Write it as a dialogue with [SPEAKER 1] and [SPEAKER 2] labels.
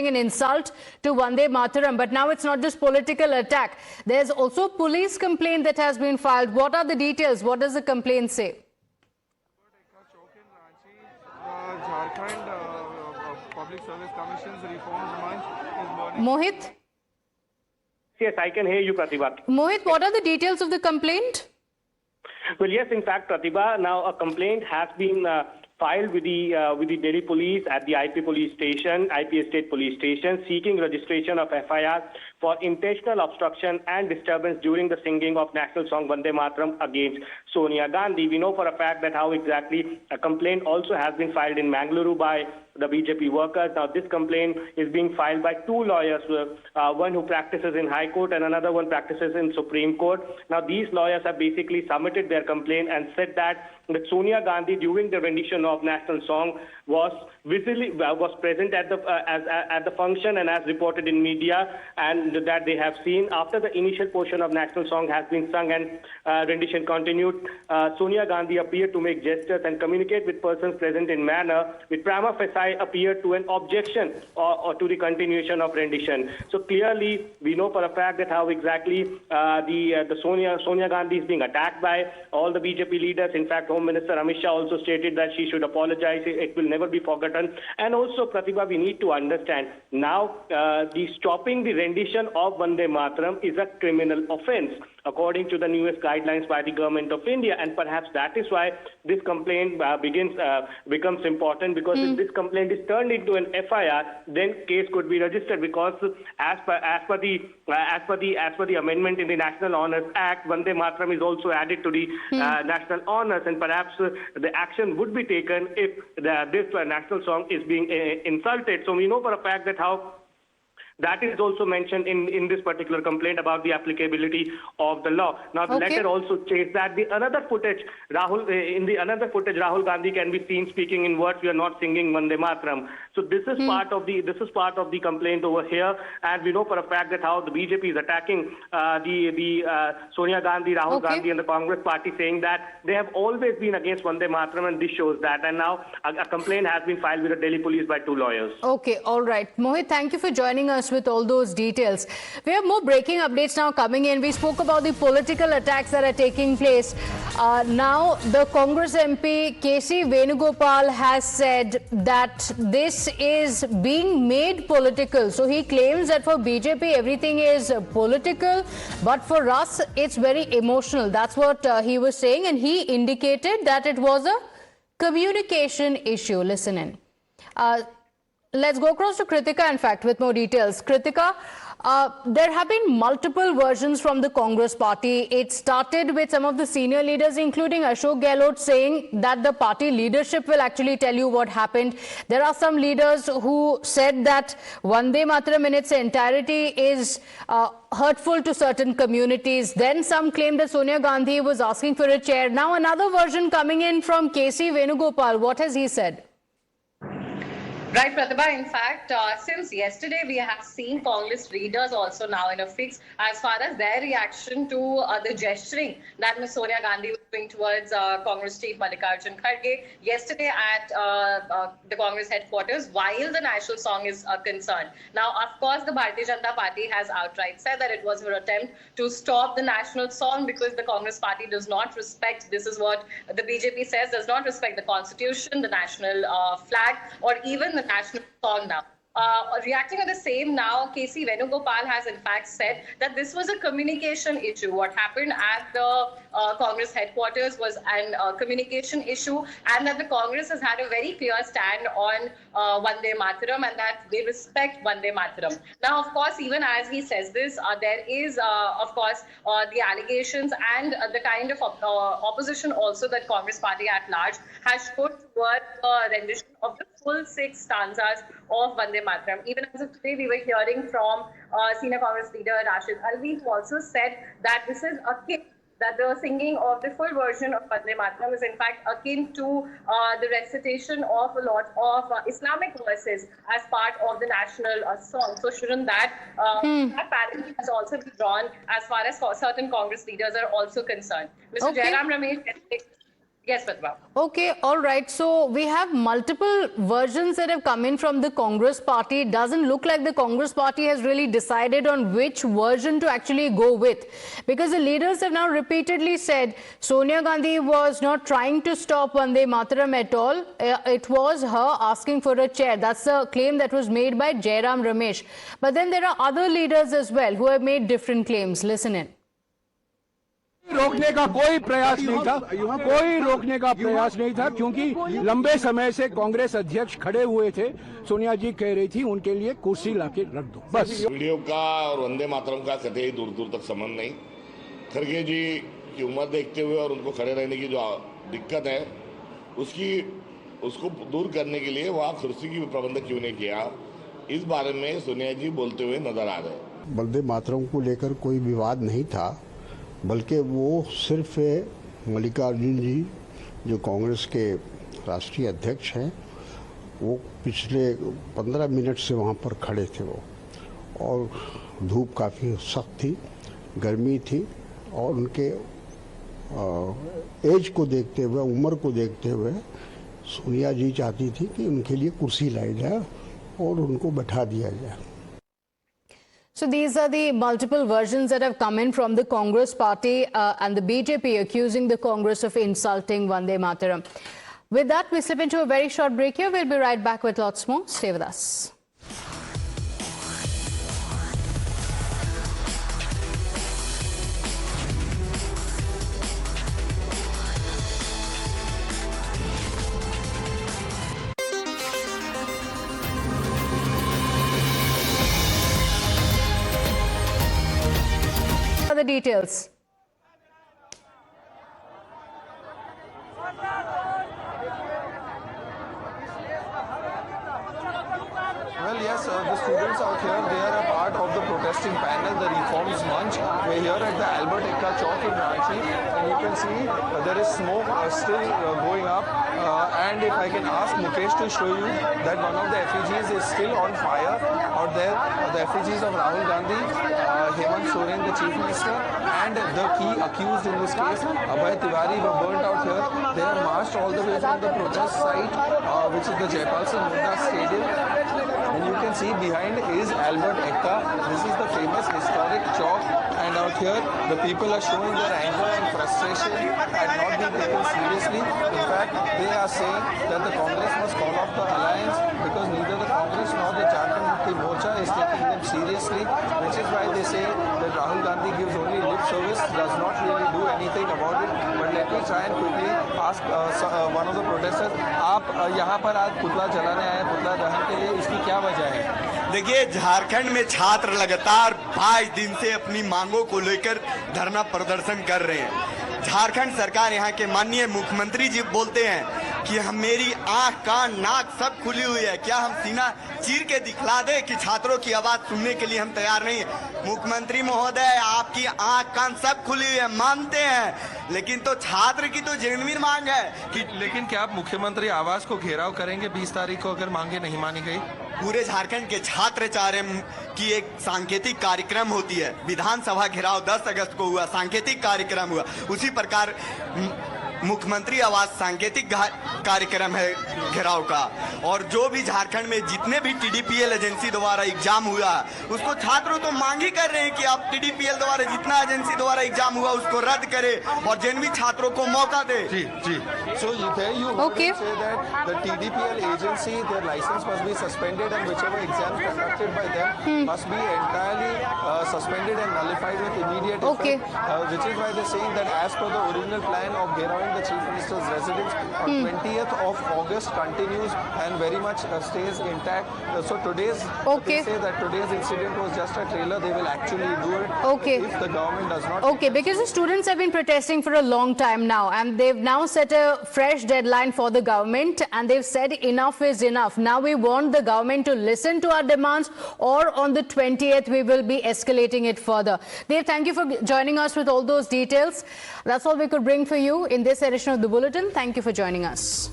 [SPEAKER 1] calling an insult to Vande Mataram. But now it's not just political attack. There's also a police complaint that has been filed. What are the details? What does the complaint say?
[SPEAKER 2] Jharkhand Public Service Commission's Reforms Month is burning.
[SPEAKER 1] Mohit?
[SPEAKER 3] Yes, I can hear you, Pratibha.
[SPEAKER 1] Mohit, what are the details of the complaint?
[SPEAKER 3] Well, yes, in fact, Pratibha, now a complaint has been filed with the Delhi police at the IP Estate Police Station, seeking registration of FIR for intentional obstruction and disturbance during the singing of national song Vande Mataram against Sonia Gandhi. We know for a fact that how exactly a complaint also has been filed in Mangaluru by the BJP workers. Now, this complaint is being filed by two lawyers, one who practices in High Court and another one practices in Supreme Court. Now, these lawyers have basically submitted their complaint and said that Sonia Gandhi, during the rendition of national song, was present at the function and as reported in media, and that they have seen after the initial portion of national song has been sung and rendition continued, Sonia Gandhi appeared to make gestures and communicate with persons present in manner which prima facie appeared to an objection or to the continuation of rendition. So clearly, we know for a fact that how exactly the Sonia Gandhi is being attacked by all the BJP leaders. In fact, Home Minister Amit Shah also stated that she should apologize. It will never be forgotten. And also, Pratibha, we need to understand now the stopping the rendition of Vande Mataram is a criminal offence, according to the newest guidelines by the Government of India. And perhaps that is why this complaint becomes important, because if this complaint is turned into an FIR, then case could be registered, because as per the amendment in the National Honours Act, Vande Mataram is also added to the national honours, and perhaps the action would be taken if this national song is being insulted. So we know for a fact that how that is also mentioned in this particular complaint about the applicability of the law. Now, the letter also states that in the another footage, Rahul Gandhi can be seen speaking in words, "We are not singing Vande Mataram." So this is part of the complaint over here, and we know for a fact that how the BJP is attacking Sonia Gandhi, Rahul Gandhi, and the Congress Party, saying that they have always been against Vande Mataram, and this shows that. And now a complaint has been filed with the Delhi police by two lawyers.
[SPEAKER 1] Okay, all right. Mohit, thank you for joining us with all those details. We have more breaking updates now coming in. We spoke about the political attacks that are taking place. Now, the Congress MP K.C. Venugopal has said that this is being made political. So he claims that for BJP, everything is political, but for us, it's very emotional. That's what he was saying, and he indicated that it was a communication issue. Listen in. Let's go across to Kritika, in fact, with more details. Kritika, there have been multiple versions from the Congress party. It started with some of the senior leaders, including Ashok Gehlot, saying that the party leadership will actually tell you what happened. There are some leaders who said that Vande Mataram in its entirety is hurtful to certain communities. Then some claimed that Sonia Gandhi was asking for a chair. Now another version coming in from K.C. Venugopal. What has he said?
[SPEAKER 4] Right, Pratibha. In fact, since yesterday, we have seen Congress leaders also now in a fix as far as their reaction to the gesturing that Ms. Sonia Gandhi was doing towards Congress chief Mallikarjun Kharge yesterday at the Congress headquarters while the national song is concerned. Now, of course, the Bharatiya Janata Party has outright said that it was her attempt to stop the national song because the Congress Party does not respect, this is what the BJP says, does not respect the constitution, the national flag, or even the national song now. Reacting to the same now, K.C. Venugopal has in fact said that this was a communication issue. What happened at the Congress headquarters was a communication issue, and that the Congress has had a very clear stand on Vande Mataram and that they respect Vande Mataram. Now, of course, even as he says this, there is, of course, the allegations and the kind of opposition also that Congress Party at large has put towards rendition of the full 6 stanzas of Vande Mataram. Even as of today, we were hearing from senior Congress leader Rashid Alvi, who also said that this is akin, that the singing of the full version of Vande Mataram is in fact akin to the recitation of a lot of Islamic verses as part of the national song. So shouldn't that parallel has also been drawn as far as certain Congress leaders are also concerned. Mr. Jairam Ramesh Yes, Pratibha.
[SPEAKER 1] Okay, all right. So we have multiple versions that have come in from the Congress party. It doesn't look like the Congress party has really decided on which version to actually go with, because the leaders have now repeatedly said Sonia Gandhi was not trying to stop Vande Mataram at all. It was her asking for a chair. That's the claim that was made by Jairam Ramesh. But then there are other leaders as well who have made different claims. Listen in.
[SPEAKER 5] रोकने का कोई प्रयास नहीं था, कोई रोकने का प्रयास नहीं था, क्योंकि लंबे समय से कांग्रेस अध्यक्ष खड़े हुए थे। सोनिया जी कह रही थी उनके लिए कुर्सी लाके रख दो, बस।
[SPEAKER 6] वीडियो का और वंदे मातरम का कतई दूर दूर तक संबंध नहीं। खड़गे जी की उम्र देखते हुए और उनको खड़े रहने की जो दिक्कत है उसको दूर करने के लिए वहाँ कुर्सी की प्रबंध क्यों नहीं किया, इस बारे में सोनिया जी बोलते हुए नजर आ रहे।
[SPEAKER 7] वंदे मातरम को लेकर कोई विवाद नहीं था, बल्कि वो सिर्फ मल्लिकार्जुन जी जो कांग्रेस के राष्ट्रीय अध्यक्ष हैं, वो पिछले 15 मिनट से वहाँ पर खड़े थे वो, और धूप काफ़ी सख्त थी, गर्मी थी, और उनके एज को देखते हुए, उम्र को देखते हुए सोनिया जी चाहती थी कि उनके लिए कुर्सी लाई जाए और उनको बैठा दिया जाए।
[SPEAKER 1] So these are the multiple versions that have come in from the Congress party and the BJP accusing the Congress of insulting Vande Mataram. With that, we slip into a very short break here. We'll be right back with lots more. Stay with us. The details.
[SPEAKER 2] Well, yes, the students out here, they are a part of the protesting panel, the Reforms Munch. We're here at the Albert Ekka Chowk in Ranchi, and you can see there is smoke still going up. And if I can ask Mukesh to show you that one of the effigies is still on fire out there, the effigies of Rahul Gandhi, Hemant Soren, the Chief Minister, and the key accused in this case, Abhay Tiwari, were burnt out here. They are marched all the way from the protest site, which is the Jaipal Singh Mundra Stadium. And you can see behind is Albert Ekka. This is the famous historic chalk, and out here the people are showing their anger and frustration at not being taken seriously. In fact, they are saying that the Congress must call off the alliance because neither the Congress nor the Jharkhand Mukti Morcha is taking them seriously, which is why they say that Rahul Gandhi gives only lip service, does not really do anything about it. But let me try and quickly ask one of the protesters, आप यहाँ पर आज पुतला जलाने आए, पुतला दहन के लिए, इसकी क्या वजह है?
[SPEAKER 8] देखिए, झारखंड में छात्र लगातार 22 दिन से अपनी मांगों को लेकर धरना प्रदर्शन कर रहे हैं। झारखंड सरकार, यहाँ के माननीय मुख्यमंत्री जी बोलते हैं कि हम मेरी आंख, कान, नाक सब खुली हुई है, क्या हम सीना चीर के दिखला दे कि छात्रों की आवाज सुनने के लिए हम तैयार नहीं है। मुख्यमंत्री महोदय, आपकी आंख, कान सब खुली हुई है, मानते हैं, लेकिन तो छात्र की तो जेन्युइन मांग है कि,
[SPEAKER 2] लेकिन क्या आप मुख्यमंत्री आवास को घेराव करेंगे 20 तारीख को अगर मांगे नहीं मानी गई?
[SPEAKER 8] पूरे झारखंड के छात्र चाह रहे की एक सांकेतिक कार्यक्रम होती है। विधानसभा घेराव 10 अगस्त को हुआ, सांकेतिक कार्यक्रम हुआ, उसी प्रकार मुख्यमंत्री आवास सांकेतिक कार्यक्रम है घेराव का। और जो भी झारखंड में जितने भी टीडीपीएल एजेंसी द्वारा एग्जाम हुआ, उसको छात्रों तो मांग ही कर रहे हैं कि आप टीडीपीएल द्वारा जितना एजेंसी द्वारा एग्जाम हुआ उसको रद्द करे और जेनवी छात्रों को मौका दे।
[SPEAKER 2] जी जी। So there you
[SPEAKER 1] Okay.
[SPEAKER 2] say that the TDPL agency, their license must be suspended, and whichever exams conducted by them must be entirely suspended and nullified with immediate effect.
[SPEAKER 1] Okay.
[SPEAKER 2] Which is why they're saying that as per the original plan of Gherawing the Chief Minister's residence on 20th of August continues and very much stays intact. So today's,
[SPEAKER 1] Okay.
[SPEAKER 2] they say that today's incident was just a trailer. They will actually do it
[SPEAKER 1] Okay.
[SPEAKER 2] if the government does not.
[SPEAKER 1] Okay, because the students have been protesting for a long time now, and they've now set a fresh deadline for the government, and they've said enough is enough. Now we want the government to listen to our demands, or on the 20th we will be escalating it further. Dev, thank you for joining us with all those details. That's all we could bring for you in this edition of The Bulletin. Thank you for joining us.